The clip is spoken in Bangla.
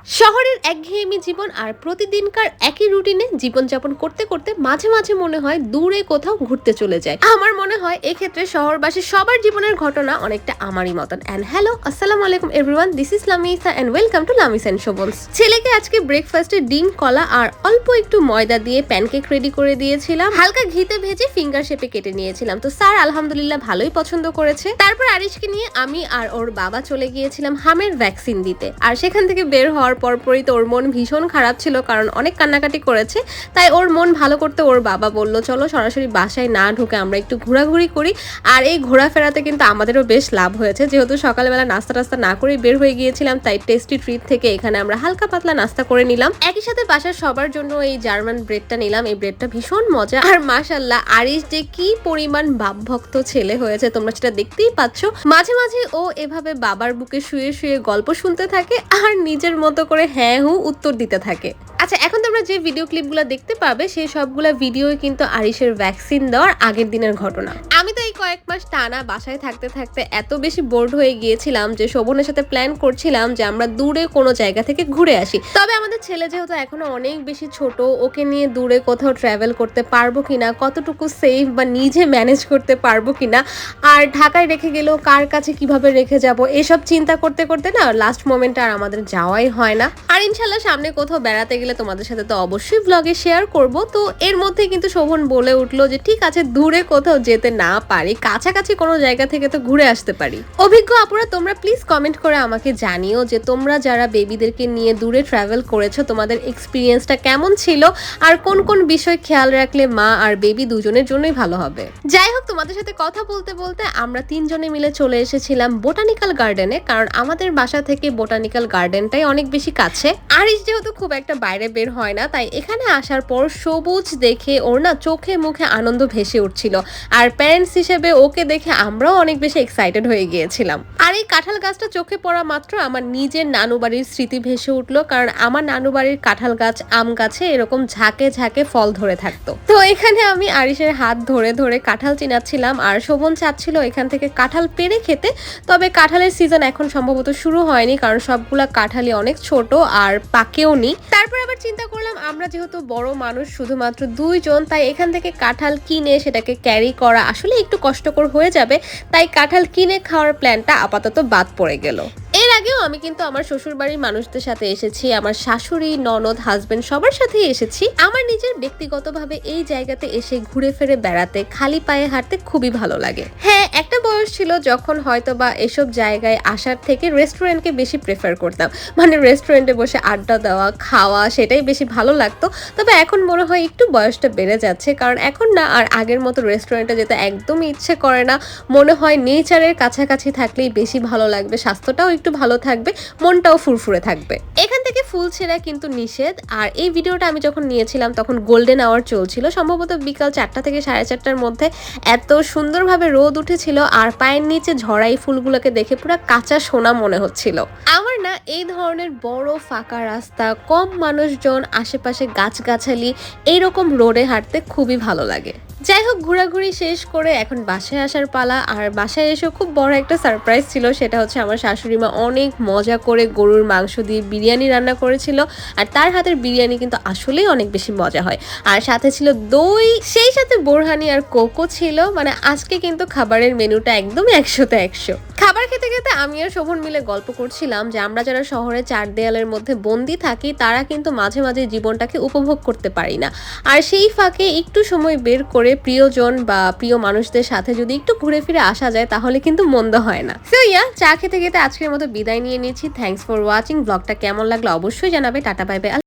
শহরের একঘেয়েমি জীবন আর প্রতিদিনকার একই রুটিনে জীবনযাপন করতে করতে মাঝে মাঝে মনে হয় দূরে কোথাও ঘুরতে চলে যায়। আমার মনে হয় এক্ষেত্রে শহরবাসী সবার জীবনের ঘটনা অনেকটা আমারই মতন। এন্ড হ্যালো, আসসালামু আলাইকুম everyone, this is Lamisa and welcome to Lamis and শোভনস। ছেলেকে আজকে ব্রেকফাস্টে ডিম, কলা আর অল্প একটু ময়দা দিয়ে প্যানকেক রেডি করে দিয়েছিলাম। হালকা ঘিতে ভেজে ফিঙ্গার শেপে কেটে নিয়েছিলাম। তো স্যার আলহামদুলিল্লাহ ভালোই পছন্দ করেছে। তারপর আরিশকে নিয়ে আমি আর ওর বাবা চলে গিয়েছিলাম হামের ভ্যাকসিন দিতে। আর সেখান থেকে বের হওয়ার পরপরই তো ওর মন ভীষণ খারাপ ছিল, কারণ অনেক কান্নাকাটি করেছে। তাই ওর মন ভালো করতে ওর বাবা বলল চলো সরাসরি বাসায় না ঢুকে আমরা একটু ঘোরাঘুরি করি। আর এই ঘোরাফেরাতে কিন্তু আমাদেরও বেশ লাভ হয়েছে, যেহেতু সকালবেলা নাস্তা টাস্তা না করেই বের হয়ে গিয়েছিলাম। তাই টেস্টি ট্রিট থেকে এখানে আমরা হালকা পাতলা নাস্তা করে নিলাম। একই সাথে বাসার সবার জন্য এই জার্মান ব্রেডটা নিলাম। এই ব্রেডটা ভীষণ মজা। আর মাশাআল্লাহ আরিশ যে কি পরিমাণ বাপভক্ত ছেলে হয়েছে তোমরা সেটা দেখতেই পাচ্ছ। মাঝে মাঝে ও এভাবে বাবার বুকে শুয়ে শুয়ে গল্প শুনতে থাকে আর নিজের মতো করে হ্যাঁ হু উত্তর দিতে থাকে। আচ্ছা, এখন তোমরা যে ভিডিও ক্লিপগুলো দেখতে পাবে সেই সবগুলা ভিডিওই কিন্তু আরিশের ভ্যাকসিন দেওয়ার আগের দিনের ঘটনা। আমি তো এই কয়েক মাস টানা বাসায় থাকতে থাকতে এত বেশি বোর্ড হয়ে গিয়েছিলাম যে শোভনের সাথে প্ল্যান করছিলাম যে আমরা দূরে কোনো জায়গা থেকে ঘুরে আসি। তবে আমাদের ছেলে যেহেতু এখনো অনেক বেশি ছোট, ওকে নিয়ে দূরে কোথাও ট্রাভেল করতে পারবো কিনা, কতটুকু সেফ বা নিজে ম্যানেজ করতে পারবো কিনা, আর ঢাকায় রেখে গেলেও কার কাছে কিভাবে রেখে যাব, এসব চিন্তা করতে করতে না লাস্ট মোমেন্টে আর আমাদের যাওয়াই হয় না। আর ইনশাল্লাহ সামনে কোথাও বেড়াতে গেলে তোমাদের সাথে তো অবশ্যই ব্লগে শেয়ার করব। তো এর মধ্যে কিন্তু শোভন বলে উঠলো যে ঠিক আছে, দূরে কোথাও যেতে না পারি, কাছাকাছি কোনো জায়গা থেকে তো ঘুরে আসতে পারি। অভিজ্ঞ আপুরা তোমরা প্লিজ কমেন্ট করে আমাকে জানিও যে তোমরা যারা বেবিদেরকে নিয়ে দূরে ট্রাভেল করেছো তোমাদের এক্সপিরিয়েন্সটা কেমন ছিল, আর কোন কোন বিষয় খেয়াল রাখলে মা আর বেবি দুজনের জন্যই ভালো হবে। যাই হোক, তোমাদের সাথে কথা বলতে বলতে আমরা তিনজনে মিলে চলে এসেছিলাম বোটানিক্যাল গার্ডেনে, কারণ আমাদের বাসা থেকে বোটানিক্যাল গার্ডেনটাই অনেক বেশি কাছে। আরিশ যেহেতু খুব একটা বাইরে বের হয় না, তাই এখানে আসার পর সবুজ দেখে ওর না চোখে মুখে আনন্দ ভেসে উঠছিল। আর প্যারেন্টস হিসেবে ওকে দেখে আমরাও অনেক বেশি এক্সাইটেড হয়ে গিয়েছিলাম। আর এই কাঁঠাল গাছটা চোখে পড়া মাত্র আমার নিজের নানু বাড়ির স্মৃতি ভেসে উঠলো, কারণ আমার নানু বাড়ির কাঁঠাল গাছ, আম গাছে এরকম ঝাঁকে ঝাঁকে ফল ধরে থাকতো। তো এখানে আমি আরিশের হাত ধরে ধরে কাঁঠাল চিনাচ্ছিলাম, আর শোভন চাচ্ছিল এখান থেকে কাঁঠাল পেড়ে খেতে। তবে কাঁঠালের সিজন এখন সম্ভবত শুরু হয়নি, কারণ সবগুলা কাঁঠালই অনেক ছোট আর পাকেও নি। তারপর আবার চিন্তা করলাম আমরা যেহেতু বড় মানুষ শুধুমাত্র দুইজন, তাই এখান থেকে কাঁঠাল কিনে সেটাকে ক্যারি করা আসলে একটু কষ্টকর হয়ে যাবে। তাই কাঁঠাল কিনে খাওয়ার প্ল্যানটা আপাতত বাদ পড়ে গেল। এর আগেও আমি কিন্তু আমার শ্বশুর বাড়ির মানুষদের সাথে এসেছি, আমার শাশুড়ি, ননদ, হাজবেন্ড সবার সাথেই এসেছি। আমার নিজের ব্যক্তিগতভাবে এই জায়গাতে এসে ঘুরে ফিরে বেড়াতে, খালি পায়ে হাঁটতে খুবই ভালো লাগে। হ্যাঁ, একটা বয়স ছিল যখন হয়তো বা এসব জায়গায় আসার থেকে রেস্টুরেন্টকে বেশি প্রেফার করতাম, মানে রেস্টুরেন্টে বসে আড্ডা দেওয়া, খাওয়া, সেটাই বেশি ভালো লাগতো। তবে এখন মনে হয় একটু বয়সটা বেড়ে যাচ্ছে, কারণ এখন না আর আগের মতো রেস্টুরেন্টে যেতে একদমই ইচ্ছে করে না। মনে হয় নেচারের কাছাকাছি থাকলেই বেশি ভালো লাগবে, স্বাস্থ্যটাও একটু ভালো থাকবে, মনটাও ফুরফুরে থাকবে। এখান থেকে ফুল ছেঁড়া কিন্তু নিষেধ। আর এই ভিডিওটা আমি যখন নিয়েছিলাম তখন গোল্ডেন আওয়ার চলছিল, সম্ভবত বিকাল 4টা থেকে 4:30টার মধ্যে। এত সুন্দরভাবে রোদ উঠেছিল আর পায়ের নিচে ঝরা এই ফুলগুলোকে দেখে পুরো কাঁচা সোনা মনে হচ্ছিল। আমার না এই ধরনের বড় ফাঁকা রাস্তা, কম মানুষজন, আশেপাশে গাছগাছালি, এইরকম রোডে হাঁটতে খুবই ভালো লাগে। যাই হোক, ঘোরাঘুরি শেষ করে এখন বাসায় আসার পালা। আর বাসায় এসেও খুব বড় একটা সারপ্রাইজ ছিল, সেটা হচ্ছে আমার শাশুড়ি মা অনেক মজা করে গরুর মাংস দিয়ে বিরিয়ানি রান্না করেছিল। আর তার হাতের বিরিয়ানি কিন্তু আসলেই অনেক বেশি মজা হয়। আর সাথে ছিল দই, সেই সাথে বোরহানি আর কোকো ছিল। মানে আজকে কিন্তু খাবারের মেনুটা একদম 100তে 100। খাবার খেতে খেতে আমি আর শোভন মিলে গল্প করছিলাম যে আমরা যারা শহরে 4 দেয়ালের মধ্যে বন্দি থাকি তারা কিন্তু মাঝে মাঝে জীবনটাকে উপভোগ করতে পারি না। আর সেই ফাঁকে একটু সময় বের করে প্রিয়জন বা প্রিয় মানুষদের সাথে যদি একটু ঘুরে ফিরে আসা যায় তাহলে কিন্তু মন্দ হয় না। সো চা খেতে খেতে আজকের মতো বিদায় নিয়ে নিচ্ছি। Thanks for watching. ব্লগটা কেমন লাগলো অবশ্যই জানাবে। Tata, bye bye.